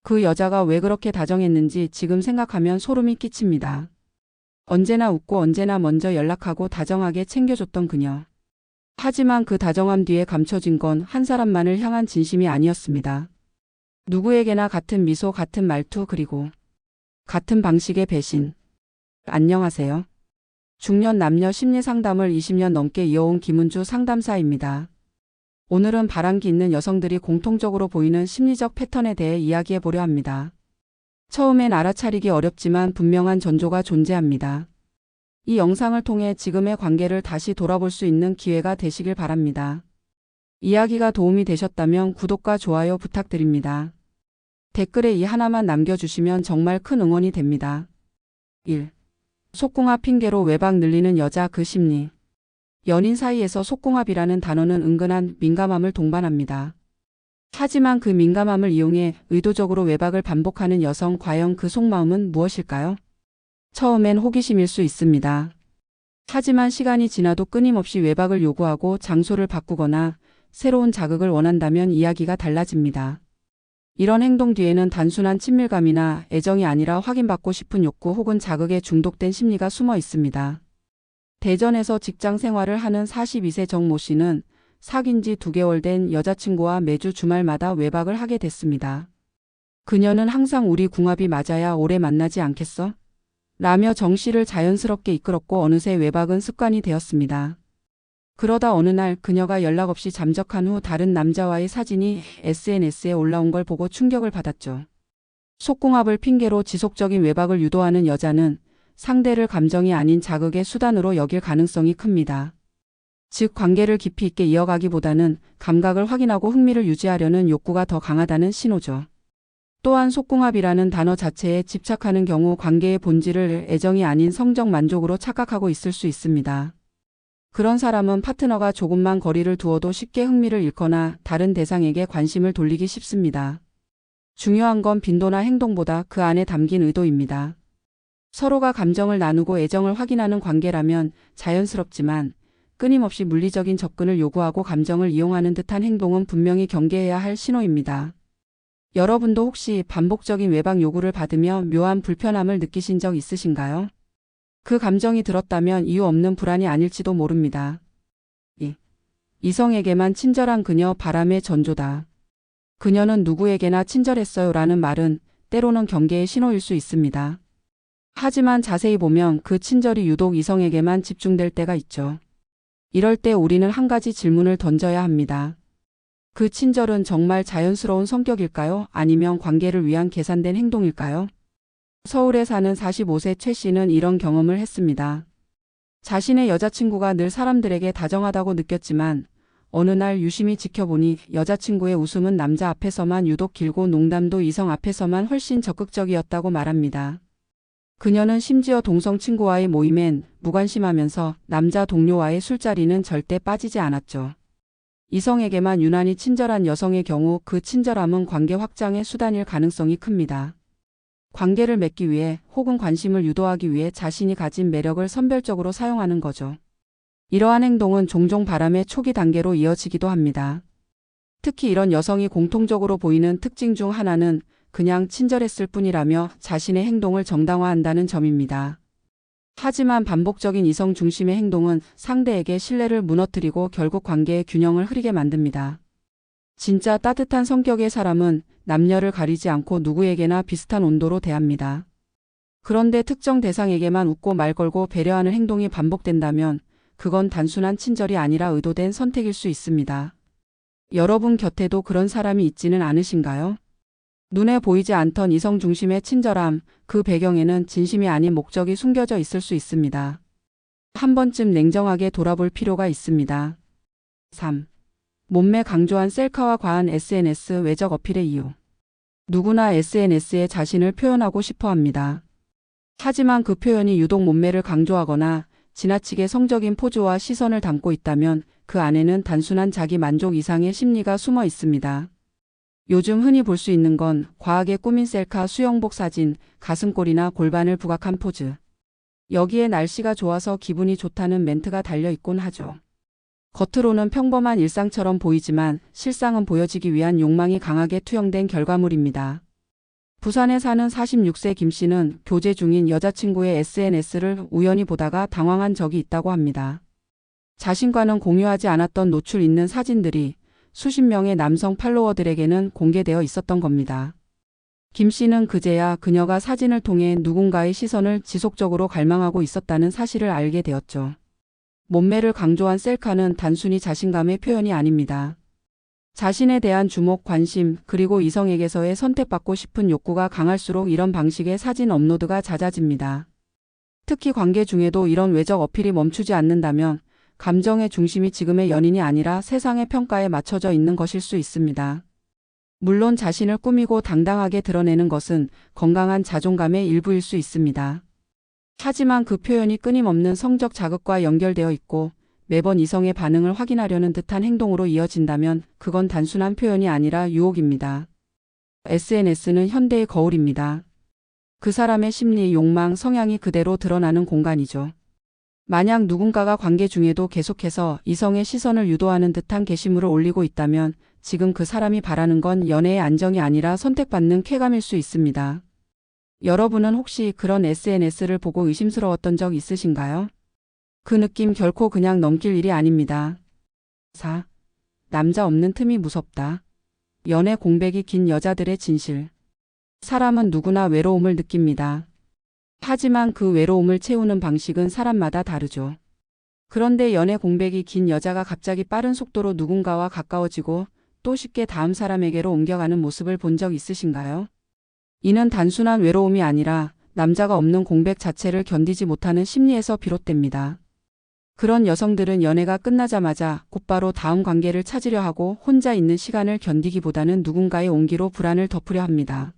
그 여자가 왜 그렇게 다정했는지 지금 생각하면 소름이 끼칩니다. 언제나 웃고 언제나 먼저 연락하고 다정하게 챙겨줬던 그녀. 하지만 그 다정함 뒤에 감춰진 건 한 사람만을 향한 진심이 아니었습니다. 누구에게나 같은 미소, 같은 말투, 그리고 같은 방식의 배신. 안녕하세요. 중년 남녀 심리 상담을 20년 넘게 이어온 김은주 상담사입니다. 오늘은 바람기 있는 여성들이 공통적으로 보이는 심리적 패턴에 대해 이야기해 보려 합니다. 처음엔 알아차리기 어렵지만 분명한 전조가 존재합니다. 이 영상을 통해 지금의 관계를 다시 돌아볼 수 있는 기회가 되시길 바랍니다. 이야기가 도움이 되셨다면 구독과 좋아요 부탁드립니다. 댓글에 이 하나만 남겨주시면 정말 큰 응원이 됩니다. 1. 속궁합 핑계로 외박 늘리는 여자 그 심리. 연인 사이에서 속궁합이라는 단어는 은근한 민감함을 동반합니다. 하지만 그 민감함을 이용해 의도적으로 외박을 반복하는 여성, 과연 그 속마음은 무엇일까요? 처음엔 호기심일 수 있습니다. 하지만 시간이 지나도 끊임없이 외박을 요구하고 장소를 바꾸거나 새로운 자극을 원한다면 이야기가 달라집니다. 이런 행동 뒤에는 단순한 친밀감이나 애정이 아니라 확인받고 싶은 욕구 혹은 자극에 중독된 심리가 숨어 있습니다. 대전에서 직장 생활을 하는 42세 정모 씨는 사귄 지 2개월 된 여자친구와 매주 주말마다 외박을 하게 됐습니다. 그녀는 항상 우리 궁합이 맞아야 오래 만나지 않겠어? 라며 정 씨를 자연스럽게 이끌었고 어느새 외박은 습관이 되었습니다. 그러다 어느 날 그녀가 연락 없이 잠적한 후 다른 남자와의 사진이 SNS에 올라온 걸 보고 충격을 받았죠. 속궁합을 핑계로 지속적인 외박을 유도하는 여자는 상대를 감정이 아닌 자극의 수단으로 여길 가능성이 큽니다. 즉 관계를 깊이 있게 이어가기보다는 감각을 확인하고 흥미를 유지하려는 욕구가 더 강하다는 신호죠. 또한 속궁합이라는 단어 자체에 집착하는 경우 관계의 본질을 애정이 아닌 성적 만족으로 착각하고 있을 수 있습니다. 그런 사람은 파트너가 조금만 거리를 두어도 쉽게 흥미를 잃거나 다른 대상에게 관심을 돌리기 쉽습니다. 중요한 건 빈도나 행동보다 그 안에 담긴 의도입니다. 서로가 감정을 나누고 애정을 확인하는 관계라면 자연스럽지만 끊임없이 물리적인 접근을 요구하고 감정을 이용하는 듯한 행동은 분명히 경계해야 할 신호입니다. 여러분도 혹시 반복적인 외박 요구를 받으며 묘한 불편함을 느끼신 적 있으신가요? 그 감정이 들었다면 이유 없는 불안이 아닐지도 모릅니다. 2. 이성에게만 친절한 그녀 바람의 전조다. 그녀는 누구에게나 친절했어요 라는 말은 때로는 경계의 신호일 수 있습니다. 하지만 자세히 보면 그 친절이 유독 이성에게만 집중될 때가 있죠. 이럴 때 우리는 한 가지 질문을 던져야 합니다. 그 친절은 정말 자연스러운 성격일까요? 아니면 관계를 위한 계산된 행동일까요? 서울에 사는 45세 최 씨는 이런 경험을 했습니다. 자신의 여자친구가 늘 사람들에게 다정하다고 느꼈지만 어느 날 유심히 지켜보니 여자친구의 웃음은 남자 앞에서만 유독 길고 농담도 이성 앞에서만 훨씬 적극적이었다고 말합니다. 그녀는 심지어 동성 친구와의 모임엔 무관심하면서 남자 동료와의 술자리는 절대 빠지지 않았죠. 이성에게만 유난히 친절한 여성의 경우 그 친절함은 관계 확장의 수단일 가능성이 큽니다. 관계를 맺기 위해 혹은 관심을 유도하기 위해 자신이 가진 매력을 선별적으로 사용하는 거죠. 이러한 행동은 종종 바람의 초기 단계로 이어지기도 합니다. 특히 이런 여성이 공통적으로 보이는 특징 중 하나는 그냥 친절했을 뿐이라며 자신의 행동을 정당화한다는 점입니다. 하지만 반복적인 이성 중심의 행동은 상대에게 신뢰를 무너뜨리고 결국 관계의 균형을 흐리게 만듭니다. 진짜 따뜻한 성격의 사람은 남녀를 가리지 않고 누구에게나 비슷한 온도로 대합니다. 그런데 특정 대상에게만 웃고 말 걸고 배려하는 행동이 반복된다면 그건 단순한 친절이 아니라 의도된 선택일 수 있습니다. 여러분 곁에도 그런 사람이 있지는 않으신가요? 눈에 보이지 않던 이성 중심의 친절함, 그 배경에는 진심이 아닌 목적이 숨겨져 있을 수 있습니다. 한 번쯤 냉정하게 돌아볼 필요가 있습니다. 3. 몸매 강조한 셀카와 과한 SNS 외적 어필의 이유. 누구나 SNS에 자신을 표현하고 싶어 합니다. 하지만 그 표현이 유독 몸매를 강조하거나 지나치게 성적인 포즈와 시선을 담고 있다면 그 안에는 단순한 자기 만족 이상의 심리가 숨어 있습니다. 요즘 흔히 볼 수 있는 건 과하게 꾸민 셀카, 수영복 사진, 가슴골이나 골반을 부각한 포즈. 여기에 날씨가 좋아서 기분이 좋다는 멘트가 달려있곤 하죠. 겉으로는 평범한 일상처럼 보이지만 실상은 보여지기 위한 욕망이 강하게 투영된 결과물입니다. 부산에 사는 46세 김 씨는 교제 중인 여자친구의 SNS를 우연히 보다가 당황한 적이 있다고 합니다. 자신과는 공유하지 않았던 노출 있는 사진들이 수십 명의 남성 팔로워들에게는 공개되어 있었던 겁니다. 김 씨는 그제야 그녀가 사진을 통해 누군가의 시선을 지속적으로 갈망하고 있었다는 사실을 알게 되었죠. 몸매를 강조한 셀카는 단순히 자신감의 표현이 아닙니다. 자신에 대한 주목, 관심, 그리고 이성에게서의 선택받고 싶은 욕구가 강할수록 이런 방식의 사진 업로드가 잦아집니다. 특히 관계 중에도 이런 외적 어필이 멈추지 않는다면 감정의 중심이 지금의 연인이 아니라 세상의 평가에 맞춰져 있는 것일 수 있습니다. 물론 자신을 꾸미고 당당하게 드러내는 것은 건강한 자존감의 일부일 수 있습니다. 하지만 그 표현이 끊임없는 성적 자극과 연결되어 있고 매번 이성의 반응을 확인하려는 듯한 행동으로 이어진다면 그건 단순한 표현이 아니라 유혹입니다. SNS는 현대의 거울입니다. 그 사람의 심리, 욕망, 성향이 그대로 드러나는 공간이죠. 만약 누군가가 관계 중에도 계속해서 이성의 시선을 유도하는 듯한 게시물을 올리고 있다면 지금 그 사람이 바라는 건 연애의 안정이 아니라 선택받는 쾌감일 수 있습니다. 여러분은 혹시 그런 SNS를 보고 의심스러웠던 적 있으신가요? 그 느낌 결코 그냥 넘길 일이 아닙니다. 4. 남자 없는 틈이 무섭다. 연애 공백이 긴 여자들의 진실. 사람은 누구나 외로움을 느낍니다. 하지만 그 외로움을 채우는 방식은 사람마다 다르죠. 그런데 연애 공백이 긴 여자가 갑자기 빠른 속도로 누군가와 가까워지고 또 쉽게 다음 사람에게로 옮겨가는 모습을 본 적 있으신가요? 이는 단순한 외로움이 아니라 남자가 없는 공백 자체를 견디지 못하는 심리에서 비롯됩니다. 그런 여성들은 연애가 끝나자마자 곧바로 다음 관계를 찾으려 하고 혼자 있는 시간을 견디기보다는 누군가의 온기로 불안을 덮으려 합니다.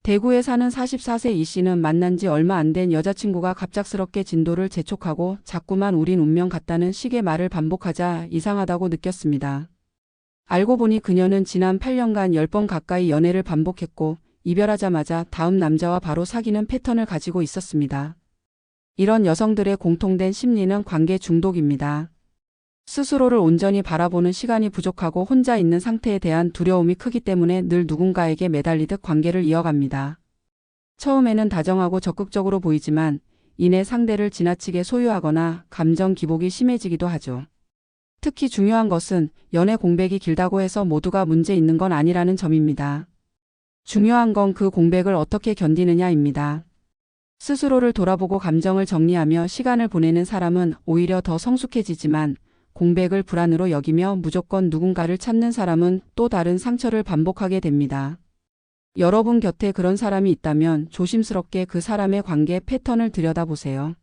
대구에 사는 44세 이 씨는 만난 지 얼마 안 된 여자친구가 갑작스럽게 진도를 재촉하고 자꾸만 우린 운명 같다는 식의 말을 반복하자 이상하다고 느꼈습니다. 알고 보니 그녀는 지난 8년간 10번 가까이 연애를 반복했고 이별하자마자 다음 남자와 바로 사귀는 패턴을 가지고 있었습니다. 이런 여성들의 공통된 심리는 관계 중독입니다. 스스로를 온전히 바라보는 시간이 부족하고 혼자 있는 상태에 대한 두려움이 크기 때문에 늘 누군가에게 매달리듯 관계를 이어갑니다. 처음에는 다정하고 적극적으로 보이지만 이내 상대를 지나치게 소유하거나 감정 기복이 심해지기도 하죠. 특히 중요한 것은 연애 공백이 길다고 해서 모두가 문제 있는 건 아니라는 점입니다. 중요한 건 그 공백을 어떻게 견디느냐입니다. 스스로를 돌아보고 감정을 정리하며 시간을 보내는 사람은 오히려 더 성숙해지지만 공백을 불안으로 여기며 무조건 누군가를 찾는 사람은 또 다른 상처를 반복하게 됩니다. 여러분 곁에 그런 사람이 있다면 조심스럽게 그 사람의 관계 패턴을 들여다보세요.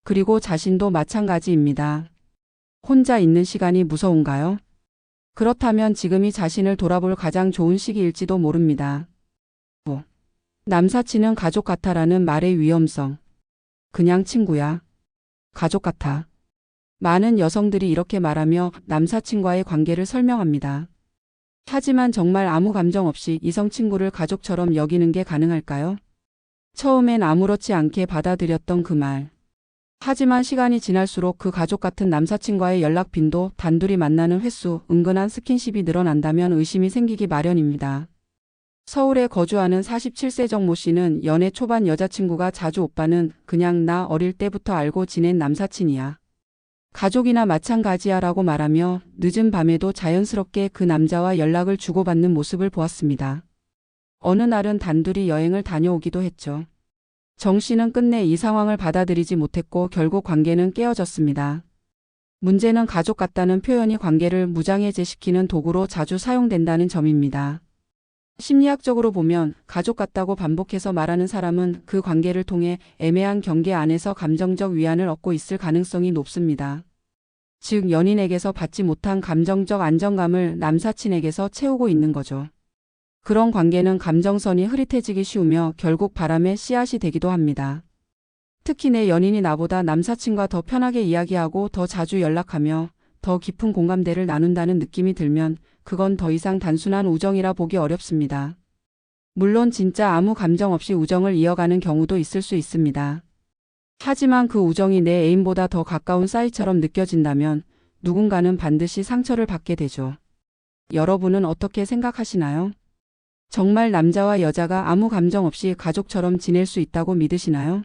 그리고 자신도 마찬가지입니다. 혼자 있는 시간이 무서운가요? 그렇다면 지금이 자신을 돌아볼 가장 좋은 시기일지도 모릅니다. 남사친은 가족 같아라는 말의 위험성. 그냥 친구야. 가족 같아. 많은 여성들이 이렇게 말하며 남사친과의 관계를 설명합니다. 하지만 정말 아무 감정 없이 이성 친구를 가족처럼 여기는 게 가능할까요? 처음엔 아무렇지 않게 받아들였던 그 말. 하지만 시간이 지날수록 그 가족 같은 남사친과의 연락 빈도, 단둘이 만나는 횟수, 은근한 스킨십이 늘어난다면 의심이 생기기 마련입니다. 서울에 거주하는 47세 정모 씨는 연애 초반 여자친구가 자주 오빠는 그냥 나 어릴 때부터 알고 지낸 남사친이야. 가족이나 마찬가지야 라고 말하며 늦은 밤에도 자연스럽게 그 남자와 연락을 주고받는 모습을 보았습니다. 어느 날은 단둘이 여행을 다녀오기도 했죠. 정 씨는 끝내 이 상황을 받아들이지 못했고 결국 관계는 깨어졌습니다. 문제는 가족 같다는 표현이 관계를 무장해제시키는 도구로 자주 사용된다는 점입니다. 심리학적으로 보면 가족 같다고 반복해서 말하는 사람은 그 관계를 통해 애매한 경계 안에서 감정적 위안을 얻고 있을 가능성이 높습니다. 즉 연인에게서 받지 못한 감정적 안정감을 남사친에게서 채우고 있는 거죠. 그런 관계는 감정선이 흐릿해지기 쉬우며 결국 바람의 씨앗이 되기도 합니다. 특히 내 연인이 나보다 남사친과 더 편하게 이야기하고 더 자주 연락하며 더 깊은 공감대를 나눈다는 느낌이 들면 그건 더 이상 단순한 우정이라 보기 어렵습니다. 물론 진짜 아무 감정 없이 우정을 이어가는 경우도 있을 수 있습니다. 하지만 그 우정이 내 애인보다 더 가까운 사이처럼 느껴진다면 누군가는 반드시 상처를 받게 되죠. 여러분은 어떻게 생각하시나요? 정말 남자와 여자가 아무 감정 없이 가족처럼 지낼 수 있다고 믿으시나요?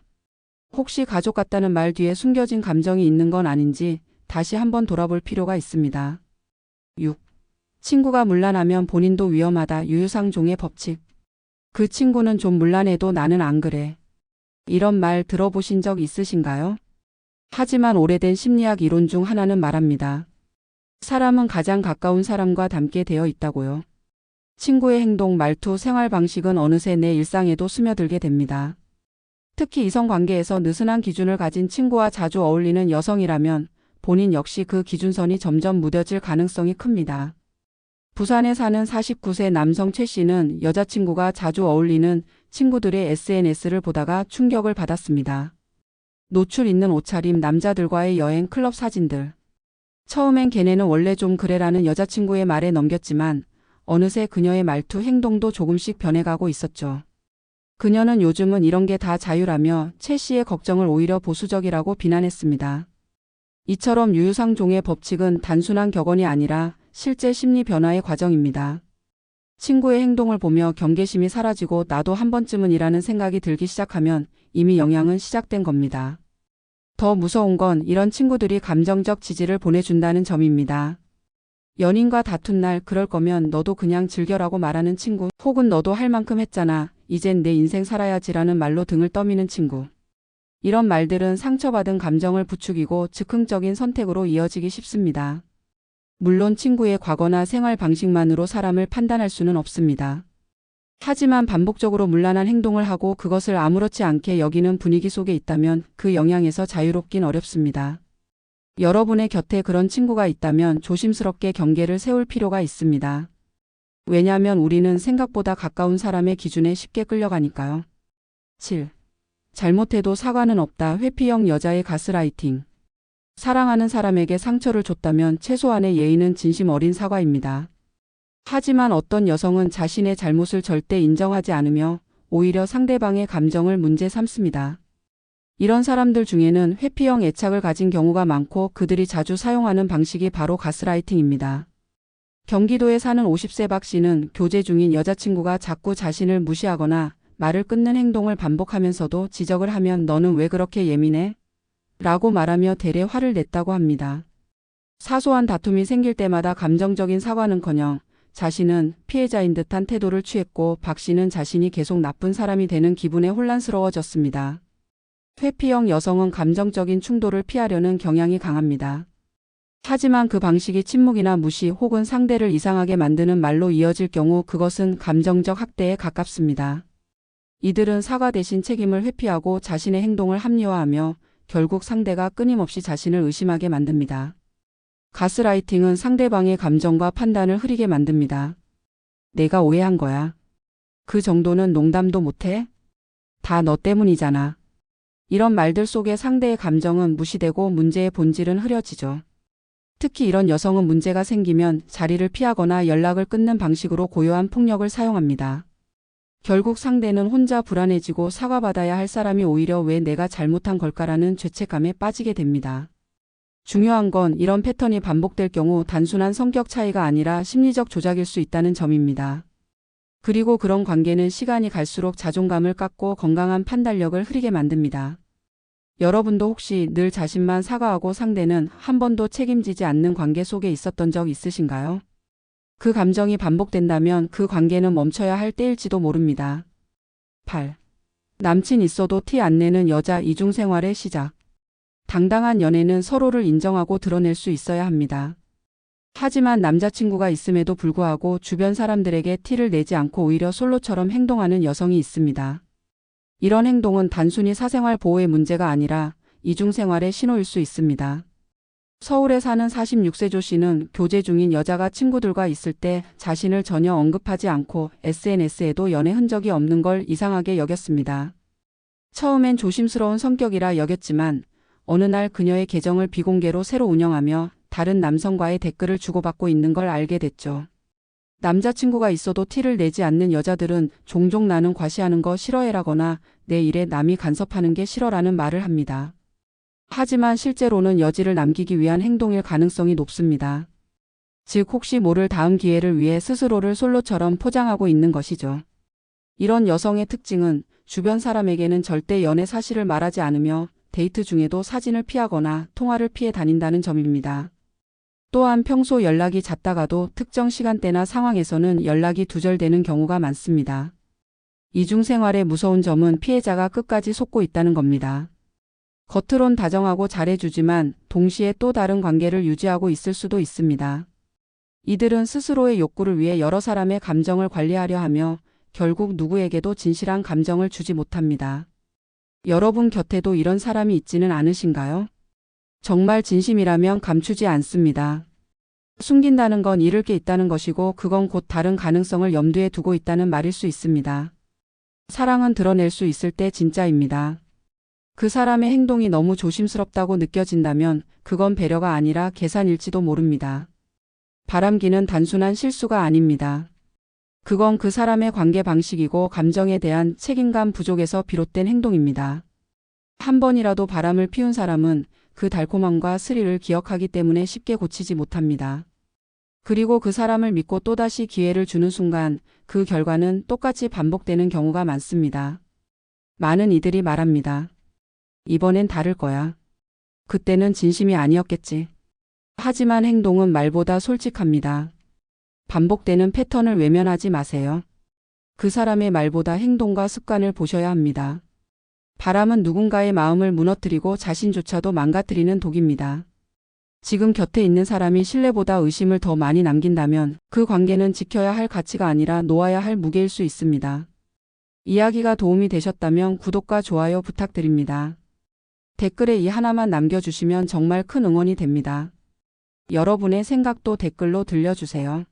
혹시 가족 같다는 말 뒤에 숨겨진 감정이 있는 건 아닌지 다시 한번 돌아볼 필요가 있습니다. 6. 친구가 문란하면 본인도 위험하다. 유유상종의 법칙. 그 친구는 좀 문란해도 나는 안 그래. 이런 말 들어보신 적 있으신가요? 하지만 오래된 심리학 이론 중 하나는 말합니다. 사람은 가장 가까운 사람과 닮게 되어 있다고요. 친구의 행동, 말투, 생활 방식은 어느새 내 일상에도 스며들게 됩니다. 특히 이성관계에서 느슨한 기준을 가진 친구와 자주 어울리는 여성이라면 본인 역시 그 기준선이 점점 무뎌질 가능성이 큽니다. 부산에 사는 49세 남성 최 씨는 여자친구가 자주 어울리는 친구들의 SNS를 보다가 충격을 받았습니다. 노출 있는 옷차림, 남자들과의 여행, 클럽 사진들. 처음엔 걔네는 원래 좀 그래라는 여자친구의 말에 넘겼지만 어느새 그녀의 말투, 행동도 조금씩 변해가고 있었죠. 그녀는 요즘은 이런 게 다 자유라며 최 씨의 걱정을 오히려 보수적이라고 비난했습니다. 이처럼 유유상종의 법칙은 단순한 격언이 아니라 실제 심리 변화의 과정입니다. 친구의 행동을 보며 경계심이 사라지고 나도 한 번쯤은 이라는 생각이 들기 시작하면 이미 영향은 시작된 겁니다. 더 무서운 건 이런 친구들이 감정적 지지를 보내준다는 점입니다. 연인과 다툰 날 그럴 거면 너도 그냥 즐겨라고 말하는 친구, 혹은 너도 할 만큼 했잖아. 이젠 내 인생 살아야지라는 말로 등을 떠미는 친구. 이런 말들은 상처받은 감정을 부추기고 즉흥적인 선택으로 이어지기 쉽습니다. 물론 친구의 과거나 생활 방식만으로 사람을 판단할 수는 없습니다. 하지만 반복적으로 문란한 행동을 하고 그것을 아무렇지 않게 여기는 분위기 속에 있다면 그 영향에서 자유롭긴 어렵습니다. 여러분의 곁에 그런 친구가 있다면 조심스럽게 경계를 세울 필요가 있습니다. 왜냐하면 우리는 생각보다 가까운 사람의 기준에 쉽게 끌려가니까요. 7. 잘못해도 사과는 없다. 회피형 여자의 가스라이팅. 사랑하는 사람에게 상처를 줬다면 최소한의 예의는 진심 어린 사과입니다. 하지만 어떤 여성은 자신의 잘못을 절대 인정하지 않으며 오히려 상대방의 감정을 문제 삼습니다. 이런 사람들 중에는 회피형 애착을 가진 경우가 많고 그들이 자주 사용하는 방식이 바로 가스라이팅입니다. 경기도에 사는 50세 박 씨는 교제 중인 여자친구가 자꾸 자신을 무시하거나 말을 끊는 행동을 반복하면서도 지적을 하면 너는 왜 그렇게 예민해? 라고 말하며 대래 화를 냈다고 합니다. 사소한 다툼이 생길 때마다 감정적인 사과는커녕 자신은 피해자인 듯한 태도를 취했고 박 씨는 자신이 계속 나쁜 사람이 되는 기분에 혼란스러워졌습니다. 회피형 여성은 감정적인 충돌을 피하려는 경향이 강합니다. 하지만 그 방식이 침묵이나 무시 혹은 상대를 이상하게 만드는 말로 이어질 경우 그것은 감정적 학대에 가깝습니다. 이들은 사과 대신 책임을 회피하고 자신의 행동을 합리화하며 결국 상대가 끊임없이 자신을 의심하게 만듭니다. 가스라이팅은 상대방의 감정과 판단을 흐리게 만듭니다. 내가 오해한 거야. 그 정도는 농담도 못해? 다 너 때문이잖아. 이런 말들 속에 상대의 감정은 무시되고 문제의 본질은 흐려지죠. 특히 이런 여성은 문제가 생기면 자리를 피하거나 연락을 끊는 방식으로 고요한 폭력을 사용합니다. 결국 상대는 혼자 불안해지고 사과받아야 할 사람이 오히려 왜 내가 잘못한 걸까라는 죄책감에 빠지게 됩니다. 중요한 건 이런 패턴이 반복될 경우 단순한 성격 차이가 아니라 심리적 조작일 수 있다는 점입니다. 그리고 그런 관계는 시간이 갈수록 자존감을 깎고 건강한 판단력을 흐리게 만듭니다. 여러분도 혹시 늘 자신만 사과하고 상대는 한 번도 책임지지 않는 관계 속에 있었던 적 있으신가요? 그 감정이 반복된다면 그 관계는 멈춰야 할 때일지도 모릅니다. 8. 남친 있어도 티 안 내는 여자. 이중생활의 시작. 당당한 연애는 서로를 인정하고 드러낼 수 있어야 합니다. 하지만 남자친구가 있음에도 불구하고 주변 사람들에게 티를 내지 않고 오히려 솔로처럼 행동하는 여성이 있습니다. 이런 행동은 단순히 사생활 보호의 문제가 아니라 이중생활의 신호일 수 있습니다. 서울에 사는 46세 조 씨는 교제 중인 여자가 친구들과 있을 때 자신을 전혀 언급하지 않고 SNS에도 연애 흔적이 없는 걸 이상하게 여겼습니다. 처음엔 조심스러운 성격이라 여겼지만 어느 날 그녀의 계정을 비공개로 새로 운영하며 다른 남성과의 댓글을 주고받고 있는 걸 알게 됐죠. 남자친구가 있어도 티를 내지 않는 여자들은 종종 나는 과시하는 거 싫어해라거나 내 일에 남이 간섭하는 게 싫어라는 말을 합니다. 하지만 실제로는 여지를 남기기 위한 행동일 가능성이 높습니다. 즉 혹시 모를 다음 기회를 위해 스스로를 솔로처럼 포장하고 있는 것이죠. 이런 여성의 특징은 주변 사람에게는 절대 연애 사실을 말하지 않으며 데이트 중에도 사진을 피하거나 통화를 피해 다닌다는 점입니다. 또한 평소 연락이 잦다가도 특정 시간대나 상황에서는 연락이 두절되는 경우가 많습니다. 이중생활의 무서운 점은 피해자가 끝까지 속고 있다는 겁니다. 겉으론 다정하고 잘해주지만 동시에 또 다른 관계를 유지하고 있을 수도 있습니다. 이들은 스스로의 욕구를 위해 여러 사람의 감정을 관리하려 하며 결국 누구에게도 진실한 감정을 주지 못합니다. 여러분 곁에도 이런 사람이 있지는 않으신가요? 정말 진심이라면 감추지 않습니다. 숨긴다는 건 잃을 게 있다는 것이고 그건 곧 다른 가능성을 염두에 두고 있다는 말일 수 있습니다. 사랑은 드러낼 수 있을 때 진짜입니다. 그 사람의 행동이 너무 조심스럽다고 느껴진다면 그건 배려가 아니라 계산일지도 모릅니다. 바람기는 단순한 실수가 아닙니다. 그건 그 사람의 관계 방식이고 감정에 대한 책임감 부족에서 비롯된 행동입니다. 한 번이라도 바람을 피운 사람은 그 달콤함과 스릴을 기억하기 때문에 쉽게 고치지 못합니다. 그리고 그 사람을 믿고 또다시 기회를 주는 순간 그 결과는 똑같이 반복되는 경우가 많습니다. 많은 이들이 말합니다. 이번엔 다를 거야. 그때는 진심이 아니었겠지. 하지만 행동은 말보다 솔직합니다. 반복되는 패턴을 외면하지 마세요. 그 사람의 말보다 행동과 습관을 보셔야 합니다. 바람은 누군가의 마음을 무너뜨리고 자신조차도 망가뜨리는 독입니다. 지금 곁에 있는 사람이 신뢰보다 의심을 더 많이 남긴다면 그 관계는 지켜야 할 가치가 아니라 놓아야 할 무게일 수 있습니다. 이야기가 도움이 되셨다면 구독과 좋아요 부탁드립니다. 댓글에 이 하나만 남겨주시면 정말 큰 응원이 됩니다. 여러분의 생각도 댓글로 들려주세요.